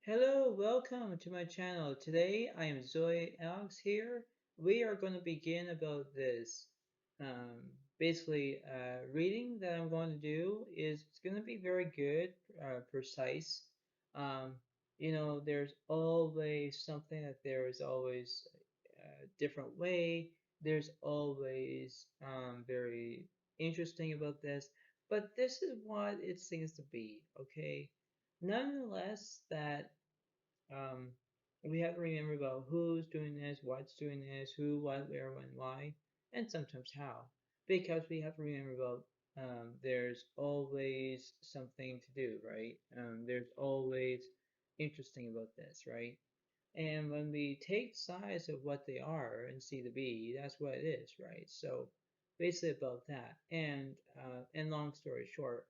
Hello, welcome to my channel. Today I am Zoe Alex here. We are going to begin about this. Reading that I'm going to do is it's going to be very good, precise. Um, there's always something that there is always a different way. There's always very interesting about this, but this is what it seems to be, okay? Nonetheless, that um, we have to remember about who's doing this, what's doing this, who, what, where, when, why, and sometimes how. Because we have to remember about there's always something to do, right? There's always interesting about this, right? And when we take size of what they are and see the be, that's what it is, right? So basically about that. And long story short,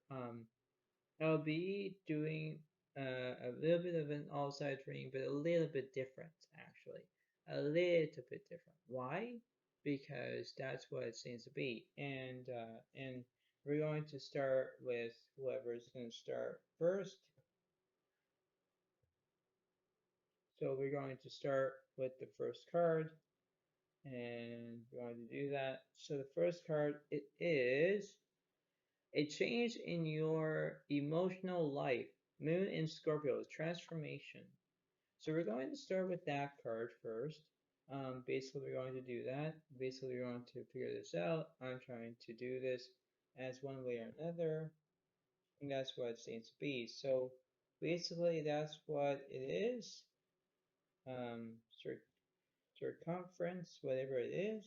I'll be doing a little bit of an all-side reading, but a little bit different, actually. A little bit different. Why? Because that's what it seems to be. And we're going to start with whoever's going to start first. So we're going to start with the first card, and we're going to do that. So the first card, it is a change in your emotional life. Moon in Scorpio, transformation. So we're going to start with that card first. Basically, we're going to do that. Basically, we're going to figure this out. I'm trying to do this as one way or another, and that's what it seems to be. So basically, that's what it is. Um, circumference, whatever it is,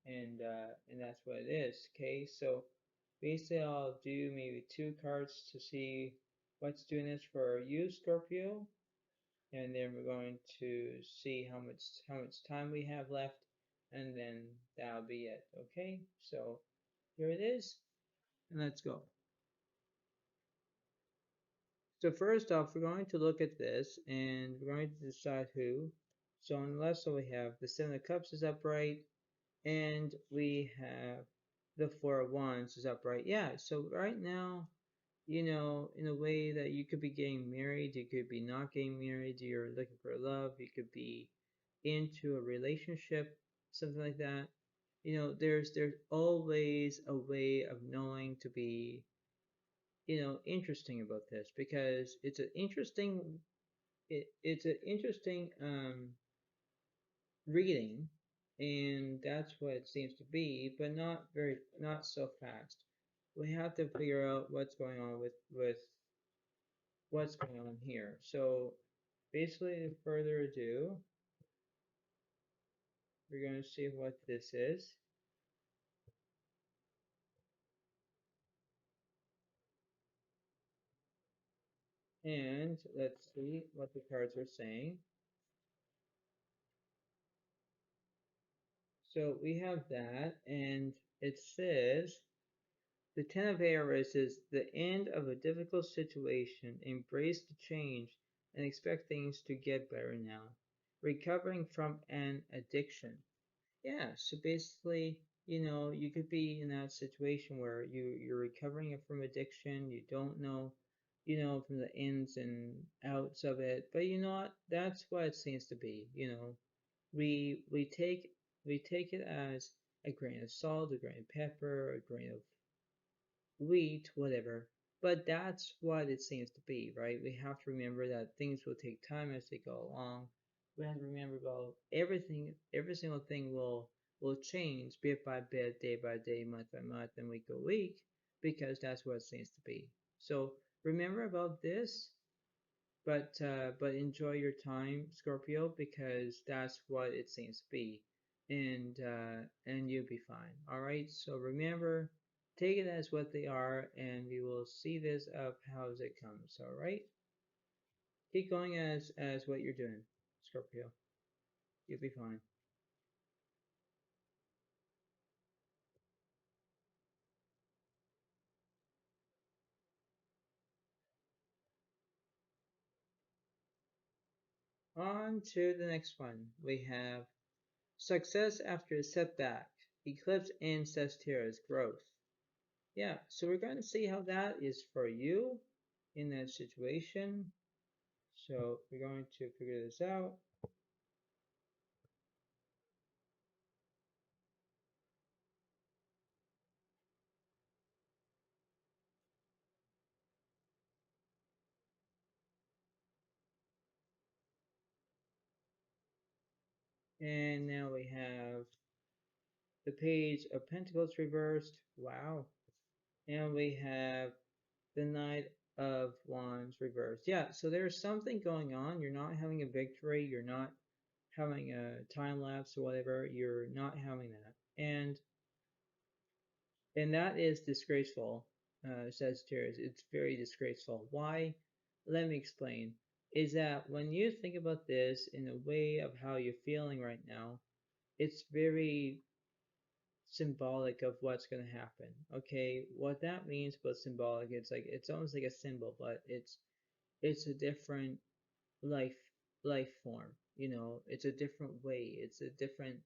and that's what it is. Okay, so basically, I'll do maybe two cards to see what's doing this for you, Scorpio, and then we're going to see how much time we have left, and then that'll be it. Okay, so here it is, and let's go. So first off, we're going to look at this, and we're going to decide who. So on the left side we have the Seven of Cups is upright, and we have the Four of Wands is upright. Yeah, so right now, in a way that you could be getting married, you could be not getting married, you're looking for love, you could be into a relationship, something like that. There's always a way of knowing to be, interesting about this because it's an interesting reading, and that's what it seems to be, but not so fast. We have to figure out what's going on with what's going on here. So basically, further ado, we're going to see what this is. And let's see what the cards are saying. So we have that, and it says the Ten of Aries is the end of a difficult situation. Embrace the change and expect things to get better now. Recovering from an addiction. Yeah, so basically, you could be in that situation where you're recovering from addiction, you don't know, from the ins and outs of it, but you know what? That's what it seems to be. We we take we take it as a grain of salt, a grain of pepper, a grain of wheat, whatever. But that's what it seems to be, right? We have to remember that things will take time as they go along. We have to remember about everything, every single thing will change bit by bit, day by day, month by month, and week by week, because that's what it seems to be. So remember about this, but enjoy your time, Scorpio, because that's what it seems to be, and you'll be fine. All right. So remember, take it as what they are, and we will see this up how it comes. All right. Keep going as what you're doing, Scorpio. You'll be fine. On to the next one. We have success after a setback. Eclipse in Sagittarius growth. Yeah, so we're going to see how that is for you in that situation. So we're going to figure this out. And now we have the Page of Pentacles reversed. Wow. And we have the Knight of Wands reversed. Yeah, so there's something going on. You're not having a victory. You're not having a time lapse or whatever. You're not having that. And that is disgraceful, Sagittarius. It's very disgraceful. Why? Let me explain. Is that when you think about this in a way of how you're feeling right now, it's very symbolic of what's going to happen. Okay, what that means about symbolic, it's like it's almost like a symbol, but it's a different life life form. It's a different way. It's a different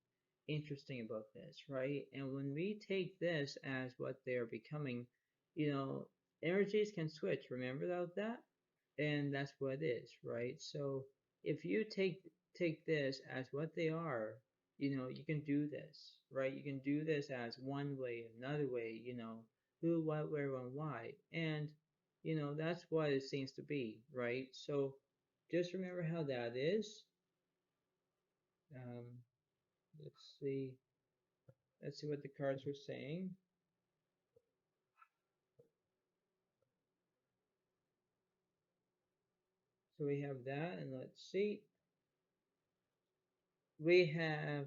interesting about this, right? And when we take this as what they're becoming, you know, energies can switch. Remember that? And that's what it is, right? So if you take this as what they are, you can do this, right? You can do this as one way, another way, who, what, where, when, why. And that's what it seems to be, right? So just remember how that is. um, let's see let's see what the cards were saying. So we have that, and let's see, we have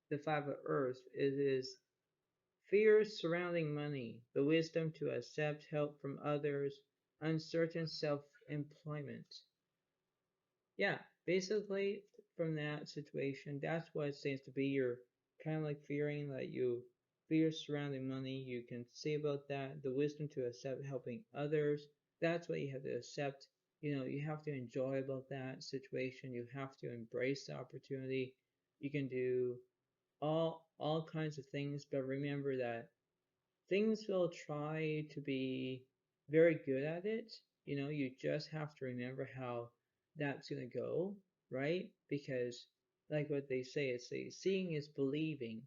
the Five of Earth. It is fears surrounding money, the wisdom to accept help from others, uncertain self-employment. Yeah, basically from that situation, that's what it seems to be. You're kind of like fearing that you fear surrounding money. You can say about that, the wisdom to accept helping others. That's what you have to accept. You have to enjoy about that situation. You have to embrace the opportunity. You can do all kinds of things, but remember that things will try to be very good at it. You just have to remember how that's going to go, right? Because, like what they say, seeing is believing,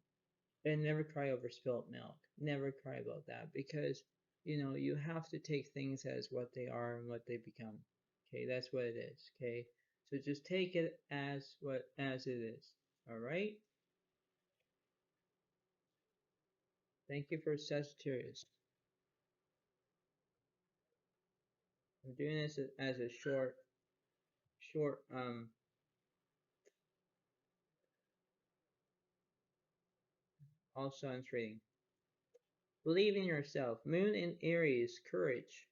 and never cry over spilt milk. Never cry about that because, you have to take things as what they are and what they become. Okay, that's what it is. Okay, so just take it as it is. All right. Thank you for Sagittarius. I'm doing this as a short all signs reading. Believe in yourself. Moon in Aries, courage.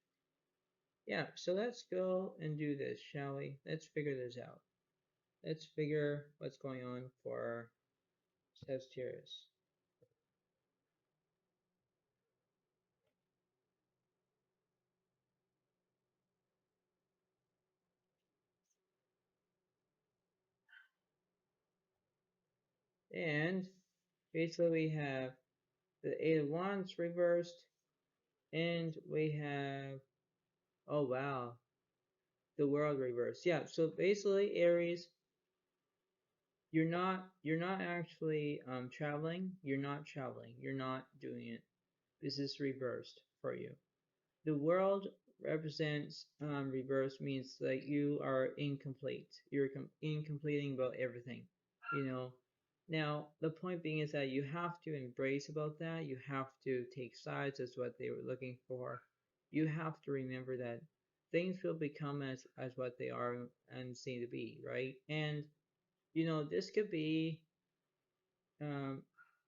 Yeah, so let's go and do this, shall we? Let's figure this out. Let's figure what's going on for Sagittarius. And basically we have the Eight of Wands reversed, and we have, oh wow, the World reversed. Yeah, so basically Aries, you're not actually traveling. You're not traveling. You're not doing it. This is reversed for you. The World represents reverse means that you are incomplete. You're incompleting about everything. You know. Now the point being is that you have to embrace about that. You have to take sides as what they were looking for. You have to remember that things will become as what they are and seem to be, right? And this could be um,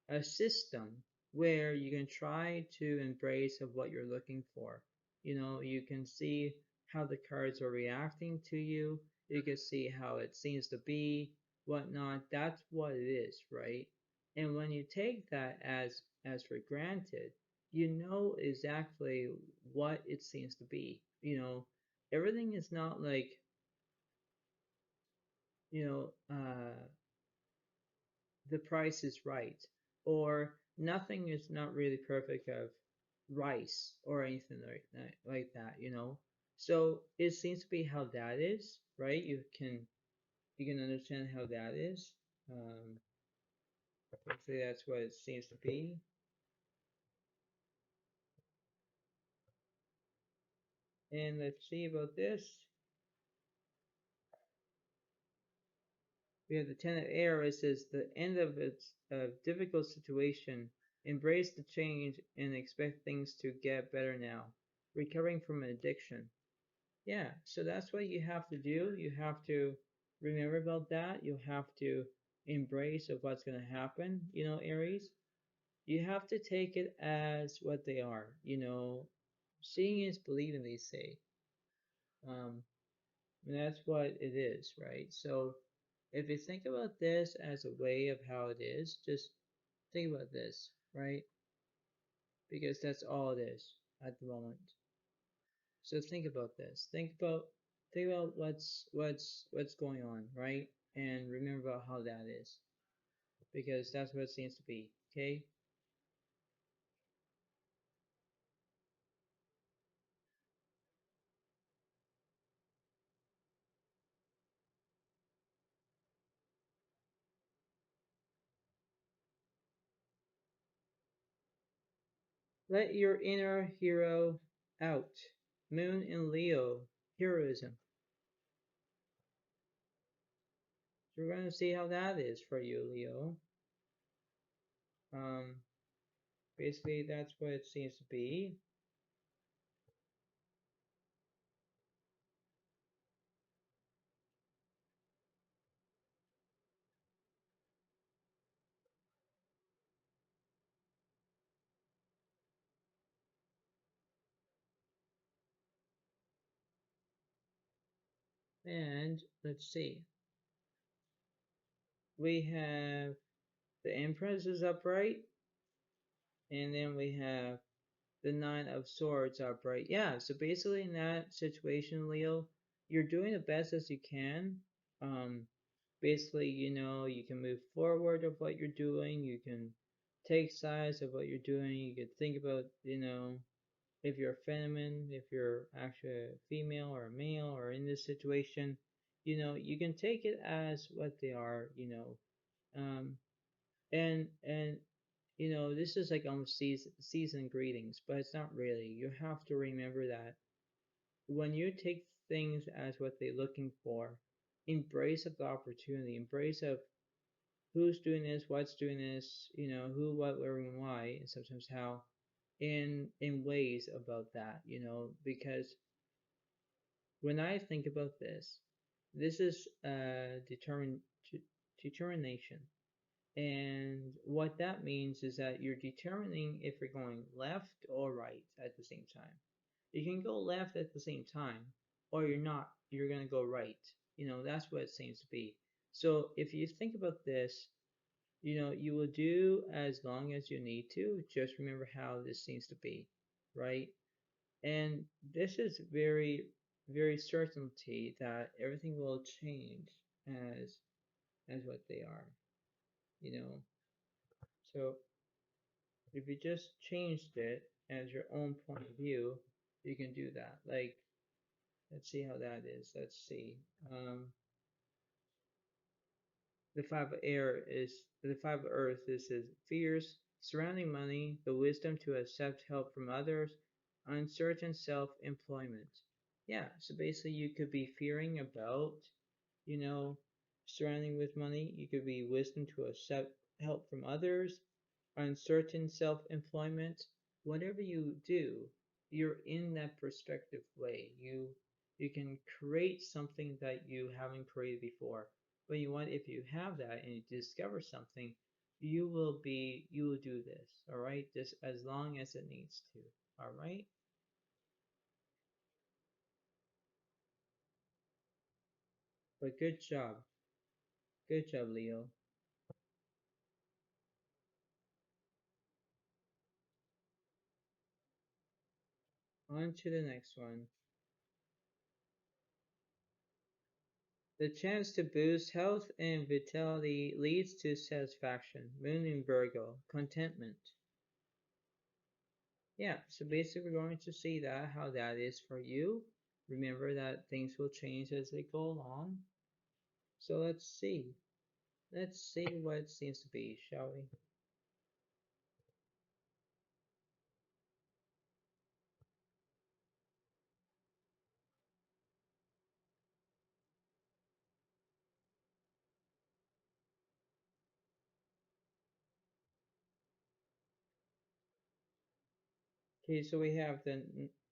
a system where you can try to embrace of what you're looking for. You can see how the cards are reacting to you. You can see how it seems to be, whatnot. That's what it is, right? And when you take that as for granted, you know exactly what it seems to be. Everything is not like you know the price is right, or nothing is not really perfect of rice or anything like that. So it seems to be how that is, right? You can understand how that is. Um, Basically, that's what it seems to be. And let's see about this. We have the Ten of Air. It says the end of its difficult situation. Embrace the change and expect things to get better now. Recovering from an addiction. Yeah, so that's what you have to do. You have to remember about that. You have to embrace of what's going to happen, Aries. You have to take it as what they are, Seeing is believing, they say. Um, and that's what it is, right? So if you think about this as a way of how it is, just think about this, right? Because that's all it is at the moment. So think about this. Think about what's going on, right? And remember about how that is. Because that's what it seems to be. Okay? Let your inner hero out. Moon in Leo. Heroism. So we're gonna see how that is for you, Leo. Um, Basically that's what it seems to be. And let's see. We have the Empress is upright, and then we have the Nine of Swords upright. Yeah, so basically in that situation, Leo, you're doing the best as you can. Um, Basically, you can move forward of what you're doing. You can take sides of what you're doing. You could think about, if you're feminine, if you're actually a female or a male or in this situation, you can take it as what they are, Um, and this is like almost season greetings, but it's not really. You have to remember that when you take things as what they're looking for, embrace of the opportunity, embrace of who's doing this, what's doing this, who, what, where, and why, and sometimes how, in ways about that, because when I think about this is determination. And what that means is that you're determining if you're going left or right at the same time. You can go left at the same time, or you're not. You're going to go right. That's what it seems to be. So if you think about this, you will do as long as you need to. Just remember how this seems to be, right? And this is very, very certainty that everything will change as what they are, you know. So if you just changed it as your own point of view, you can do that. Like, let's see how that is. Let's see. Um, the five of air is the five of earth. This is fears surrounding money, the wisdom to accept help from others, uncertain self-employment. Yeah, so basically you could be fearing about, you know, surrounding with money. You could be wisdom to accept help from others, uncertain self-employment. Whatever you do, you're in that perspective way. You can create something that you haven't created before. But if you have that and you discover something, you will do this, all right? Just as long as it needs to, all right? But good job, Leo. On to the next one. The chance to boost health and vitality leads to satisfaction. Moon in Virgo, contentment. Yeah, so basically we're going to see that how that is for you. remember that things will change as they go along. So let's see. Let's see what it seems to be, shall we? Okay, so we have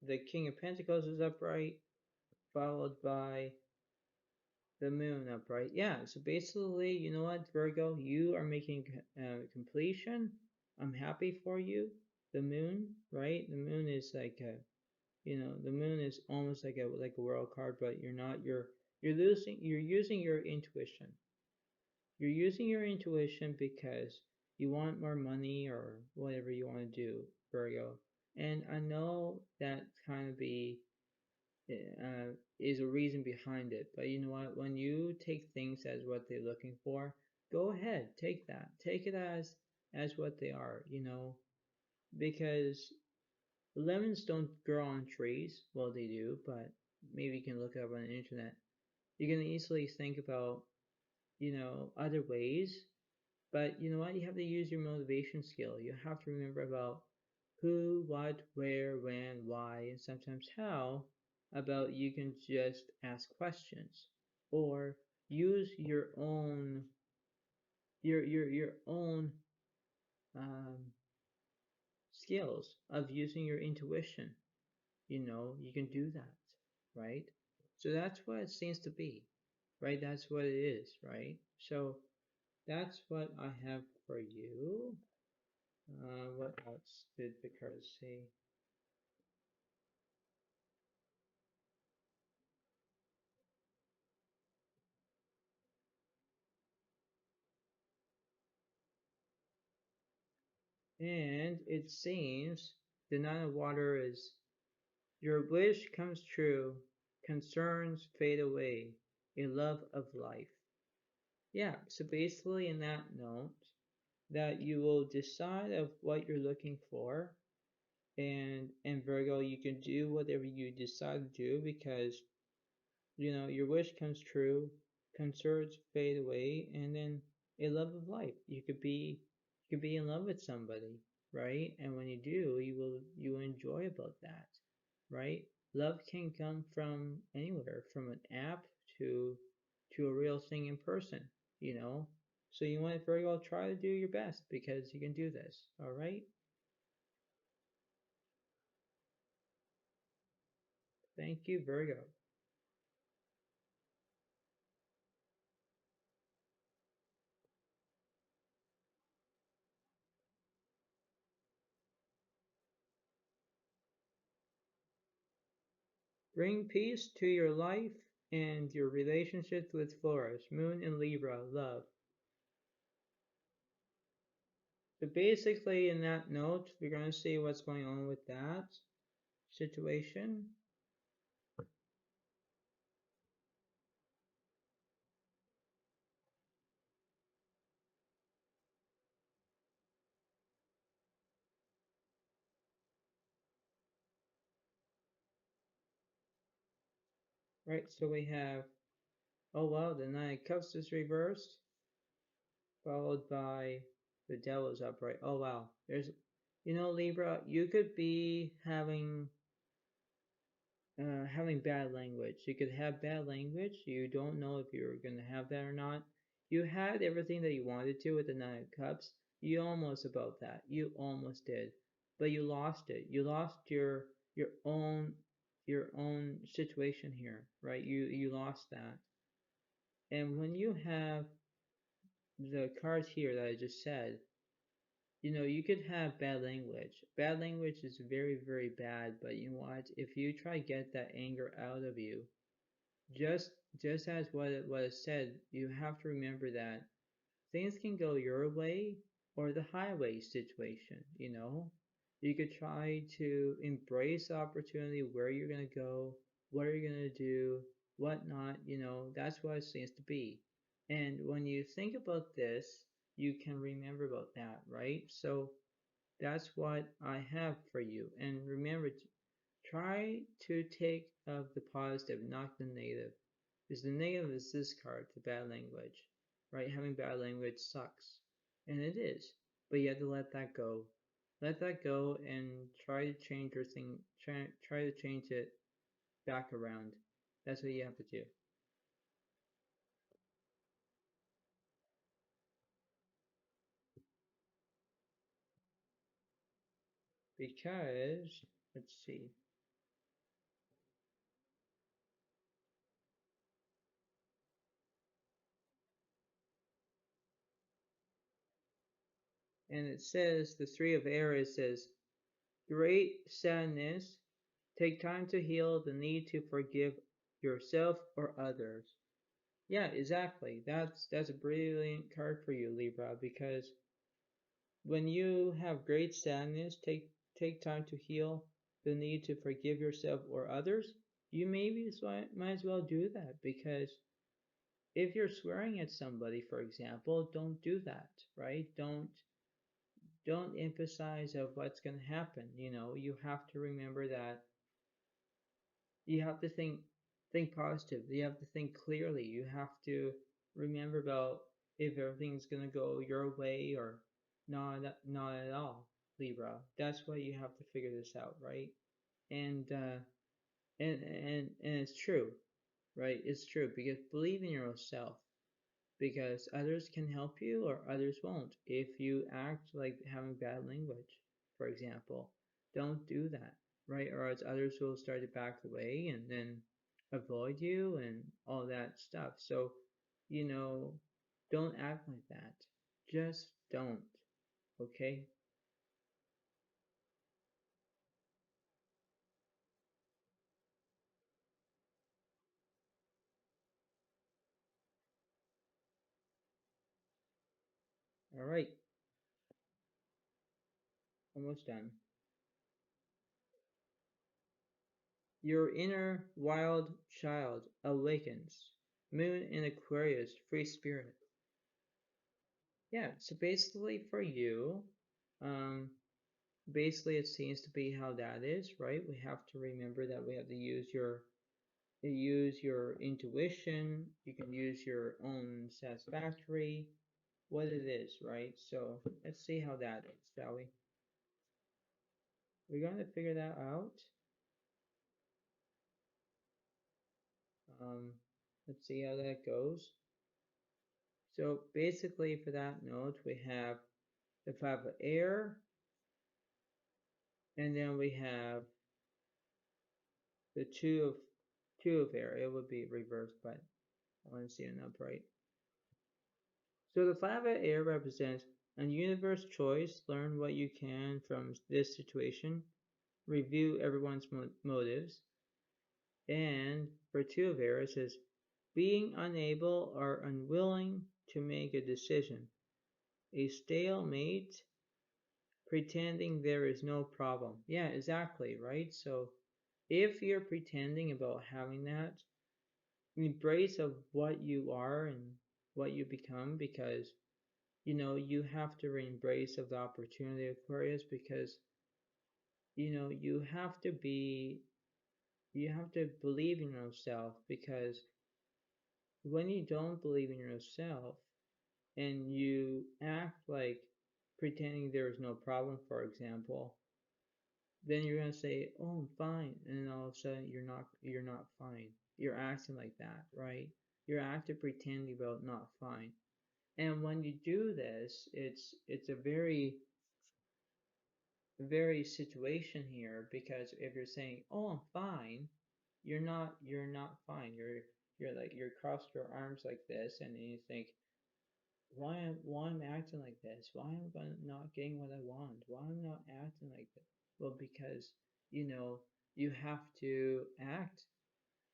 the King of Pentacles is upright, followed by the Moon upright. Yeah, so basically, you know what, Virgo, you are making completion. I'm happy for you. The Moon, right? The Moon is like a, the Moon is almost like a world card, but you're not. You're using your intuition. You're using your intuition because you want more money or whatever you want to do, Virgo. And I know that kind of is a reason behind it. But you know what? When you take things as what they're looking for, go ahead, take that. Take it as what they are, because lemons don't grow on trees. Well, they do, but maybe you can look up on the internet. You can easily think about, other ways. But you know what? You have to use your motivation skill. You have to remember about who, what, where, when, why, and sometimes how. About you can just ask questions or use your own um, skills of using your intuition. You can do that, right? So that's what it seems to be, right? That's what it is, right? So that's what I have for you. What else did the cards say? And it seems the Nine of Water is your wish comes true, concerns fade away, a love of life. Yeah, so basically in that note, that you will decide of what you're looking for, and Virgo, you can do whatever you decide to do because your wish comes true, concerns fade away, and then a love of life. You could be in love with somebody, right? And when you do, you will enjoy about that, right? Love can come from anywhere, from an app to a real thing in person, you know. So you want to very well try to do your best because you can do this, all right? Thank you, Virgo. Bring peace to your life and your relationships with Flores, Moon and Libra, love. So basically in that note, we're going to see what's going on with that situation. Right, so we have, oh wow, the Nine of Cups is reversed, followed by the Devil's upright. Oh wow, Libra, you could be having bad language. You could have bad language. You don't know if you're going to have that or not. You had everything that you wanted to with the Nine of Cups. You almost about that. You almost did, but you lost it. You lost your own situation here, right? You lost that. And when you have the cards here that I just said, you could have bad language. Bad language is very, very bad, but you know what? If you try to get that anger out of you, just just as what it said, you have to remember that things can go your way or the highway situation, You could try to embrace the opportunity, where you're gonna go, what are you gonna do, what not, that's what it seems to be. And when you think about this, you can remember about that, right? So that's what I have for you. And remember, try to take of the positive, not the negative. Because the negative is this card, the bad language, right? Having bad language sucks. And it is. But you have to let that go. Let that go and try to change your thing, try to change it back around. That's what you have to do. Because, let's see. And it says, the Three of Aries says, great sadness, take time to heal the need to forgive yourself or others. Yeah, exactly. That's a brilliant card for you, Libra, because when you have great sadness, take time to heal the need to forgive yourself or others. You maybe might as well do that, because if you're swearing at somebody, for example, don't do that, right? Don't emphasize of what's going to happen. You have to remember that you have to think positive. You have to think clearly. You have to remember about if everything's gonna go your way or not at all, Libra. That's why you have to figure this out, right? And and it's true, right? It's true, because believe in yourself, because others can help you or others won't. If you act like having bad language, for example, don't do that, right? Or else others will start to back away and then avoid you and all that stuff. So, you know, don't act like that. Just don't, okay? All right, almost done. Your inner wild child awakens. Moon in Aquarius, free spirit. Yeah, so basically for you, um, basically it seems to be how that is, right? We have to remember that we have to use your intuition. You can use your own satisfactory, what it is, right? So let's see how that is, shall we? We're going to figure that out. Um, let's see how that goes. So basically for that note, we have the five of air, and then we have the two of air. It would be reversed, but I want to see an upright. So the five of air represents a universe choice. Learn what you can from this situation. Review everyone's motives. And for two of air, it says being unable or unwilling to make a decision. A stalemate, pretending there is no problem. Yeah, exactly, right? So if you're pretending about having that, embrace of what you are and what you become, because you have to embrace of the opportunity, Aquarius, because you have to believe in yourself, because when you don't believe in yourself and you act like pretending there is no problem, for example, then you're gonna say, "Oh, I'm fine," and then all of a sudden you're not fine. You're acting like that, right? You're acting pretending about not fine. And when you do this, it's a very situation here, because if you're saying, "Oh, I'm fine," you're not fine. You're like you're crossed your arms like this, and then you think, why I'm acting like this? Why am I not getting what I want? Why I'm not acting like this? Well, because you know you have to act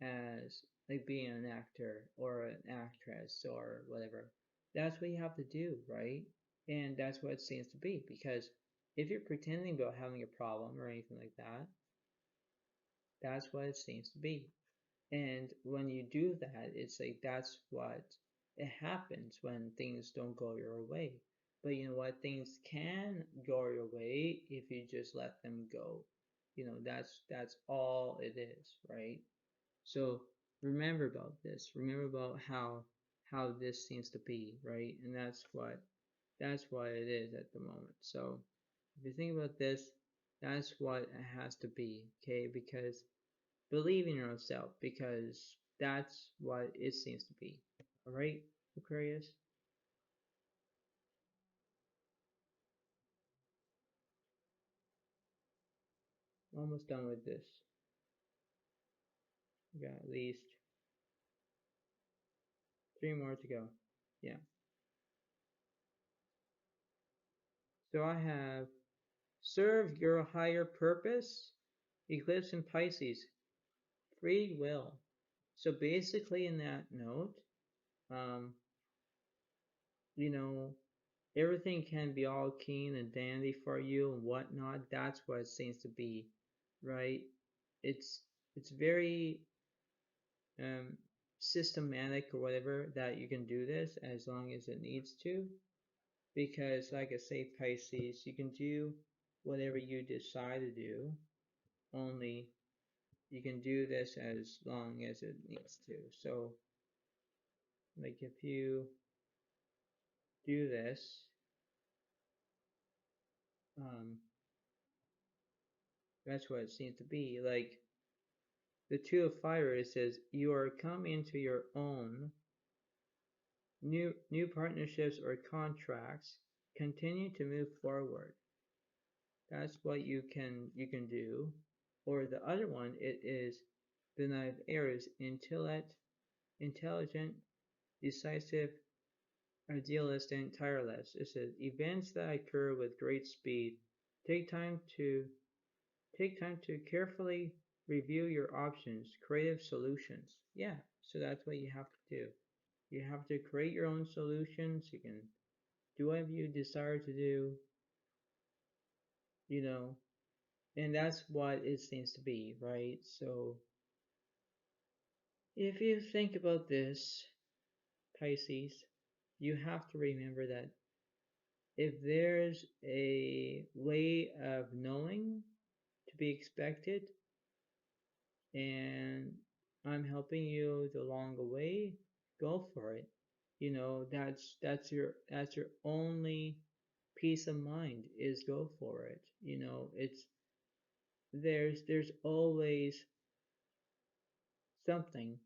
as like being an actor or an actress or whatever. That's what you have to do, right? And that's what it seems to be, because if you're pretending about having a problem or anything like that, that's what it seems to be. And when you do that, it's like that's what it happens when things don't go your way. But you know what? Things can go your way if you just let them go. That's all it is, right? So remember about this. Remember about how this seems to be, right? And that's what it is at the moment. So if you think about this, that's what it has to be, okay? Because believe in yourself, because that's what it seems to be. All right, Aquarius? Almost done with this. We got at least 3 more to go. Yeah. So I have serve your higher purpose, eclipse in Pisces, free will. So basically, in that note, um, you know, everything can be all keen and dandy for you and whatnot. That's what it seems to be, right? It's it's very um, systematic or whatever that you can do this as long as it needs to, because like I say, Pisces, you can do whatever you decide to do, only you can do this as long as it needs to. So like if you do this, um, that's what it seems to be. Like the Two of Fire, it says you are coming into your own new partnerships or contracts. Continue to move forward. That's what you can do. Or the other one, it is the Knight of Aries, intelligent, decisive, idealist, and tireless. It says events that occur with great speed. Take time to take time to carefully review your options, creative solutions. Yeah, so that's what you have to do. You have to create your own solutions. You can do whatever you desire to do, you know, and that's what it seems to be, right? So if you think about this, Pisces, you have to remember that if there's a way of knowing to be expected, and I'm helping you along the way, go for it. That's your only peace of mind, is go for it. It's there's always something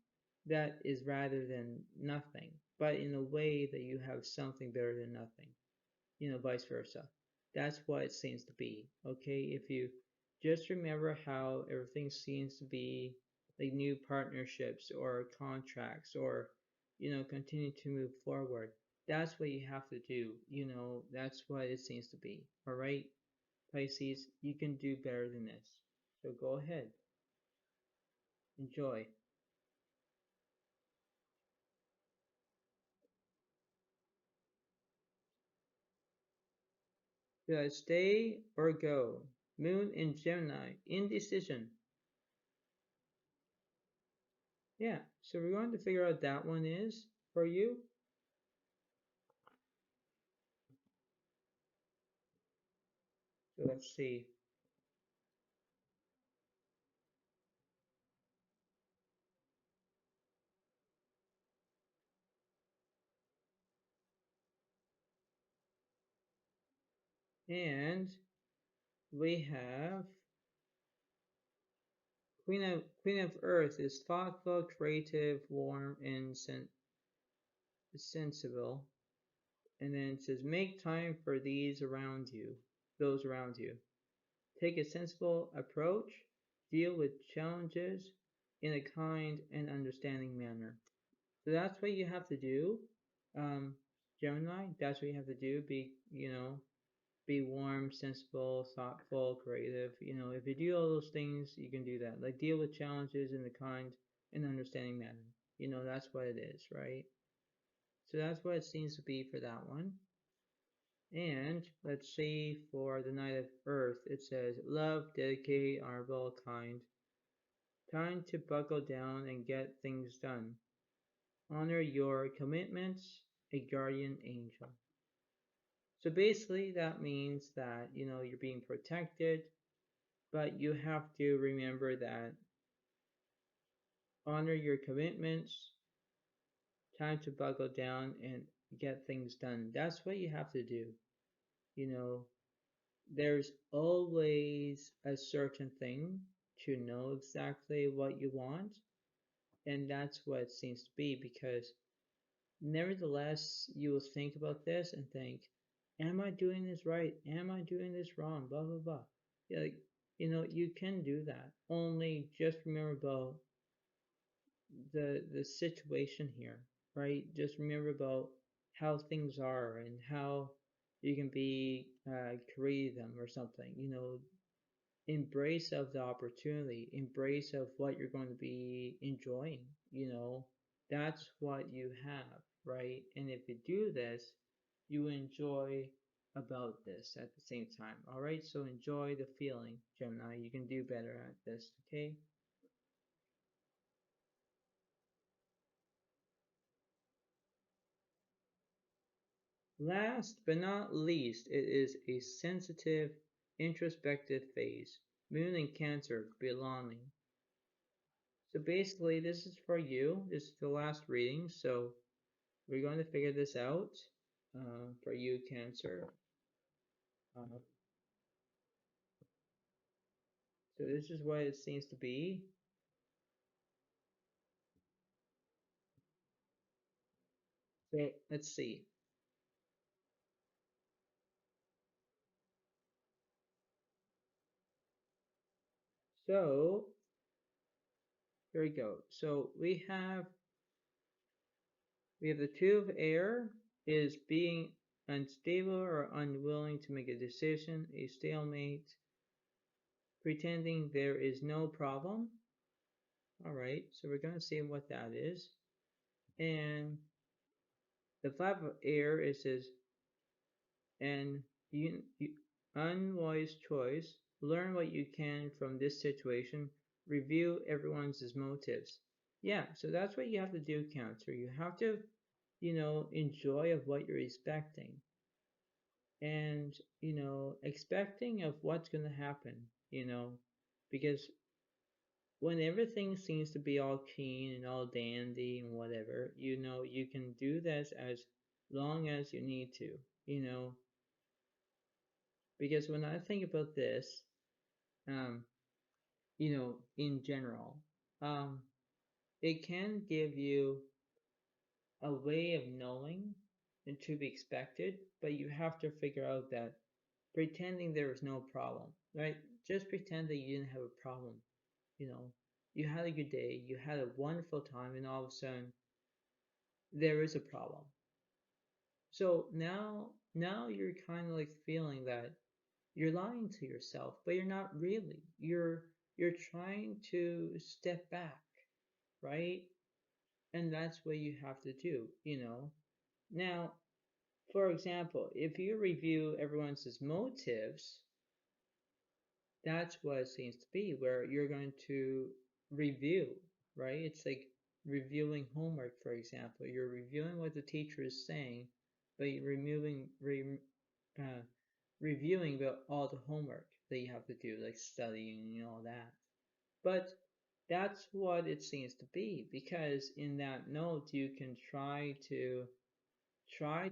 that is rather than nothing, but in a way that you have something better than nothing, vice versa. That's what it seems to be. Okay, if you just remember how everything seems to be like new partnerships or contracts, or continue to move forward. That's what you have to do. That's what it seems to be. All right, Pisces, you can do better than this. So go ahead, enjoy. Should I stay or go? Moon in Gemini, indecision. Yeah, so we're going to figure out that one is for you. So let's see. And we have Queen of Earth is thoughtful, creative, warm, and sensible. And then it says, make time for those around you. Take a sensible approach. Deal with challenges in a kind and understanding manner. So that's what you have to do, Gemini. That's what you have to do. Be warm, sensible, thoughtful, creative. If you do all those things, you can do that. Like deal with challenges in a kind and understanding manner. That's what it is, right? So that's what it seems to be for that one. And let's see for the Knight of Earth, it says, love, dedicated, honorable, kind. Time to buckle down and get things done. Honor your commitments, a guardian angel. So basically, that means that, you're being protected but you have to remember that honor your commitments, time to buckle down and get things done. That's what you have to do. You know, there's always a certain thing to know exactly what you want, and that's what it seems to be because nevertheless, you will think about this and think, am I doing this right? Am I doing this wrong? Blah, blah, blah. Yeah, like, you can do that. Only just remember about the situation here, right? Just remember about how things are and how you can be create them or something. Embrace of the opportunity, embrace of what you're going to be enjoying. That's what you have, right? And if you do this, you enjoy about this at the same time. All right, so enjoy the feeling, Gemini. You can do better at this, okay? Last but not least, it is a sensitive, introspective phase. Moon and Cancer belonging. So basically, this is for you. This is the last reading, so we're going to figure this out for you, Cancer. Uh, so this is what it seems to be. So let's see. So here we go. So we have the Two of Air is being unstable or unwilling to make a decision, a stalemate, pretending there is no problem. All right, so we're going to see what that is. And the Five of Air is his and unwise choice. Learn what you can from this situation. Review everyone's motives. Yeah, so that's what you have to do, Cancer. You have to, enjoy of what you're expecting. And, expecting of what's going to happen, because when everything seems to be all keen and all dandy and whatever, you can do this as long as you need to, you know, because when I think about this, um, in general, um, it can give you a way of knowing and to be expected, but you have to figure out that pretending there is no problem, right? Just pretend that you didn't have a problem, you know. You had a good day, you had a wonderful time, and all of a sudden there is a problem. So now you're kind of like feeling that you're lying to yourself, but you're not really. You're trying to step back, right? And that's what you have to do. Now, for example, if you review everyone's motives, that's what it seems to be, where you're going to review, right? It's like reviewing homework, for example. You're reviewing what the teacher is saying, but you're uh, reviewing all the homework that you have to do, like studying and all that. But that's what it seems to be, because in that note you can try to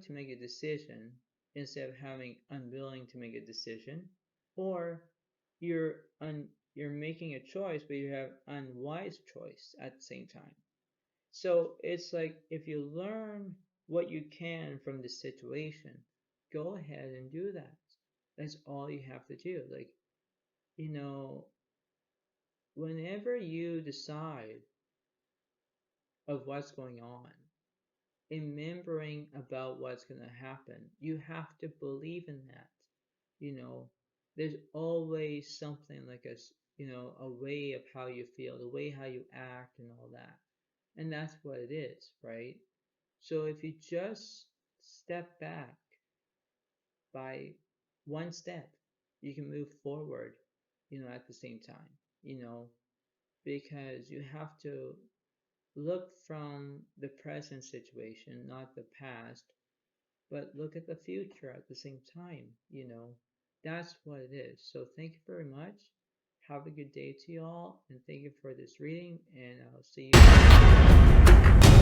make a decision instead of having unwilling to make a decision, or you're you're making a choice but you have unwise choice at the same time. So it's like if you learn what you can from the situation, go ahead and do that. That's all you have to do. Like, you know, whenever you decide of what's going on, remembering about what's going to happen, you have to believe in that. You know, there's always something like a way of how you feel, the way how you act and all that. And that's what it is, right? So if you just step back by one step, you can move forward, at the same time, you know, because you have to look from the present situation, not the past, but look at the future at the same time. That's what it is. So thank you very much. Have a good day to y'all, and thank you for this reading, and I'll see you.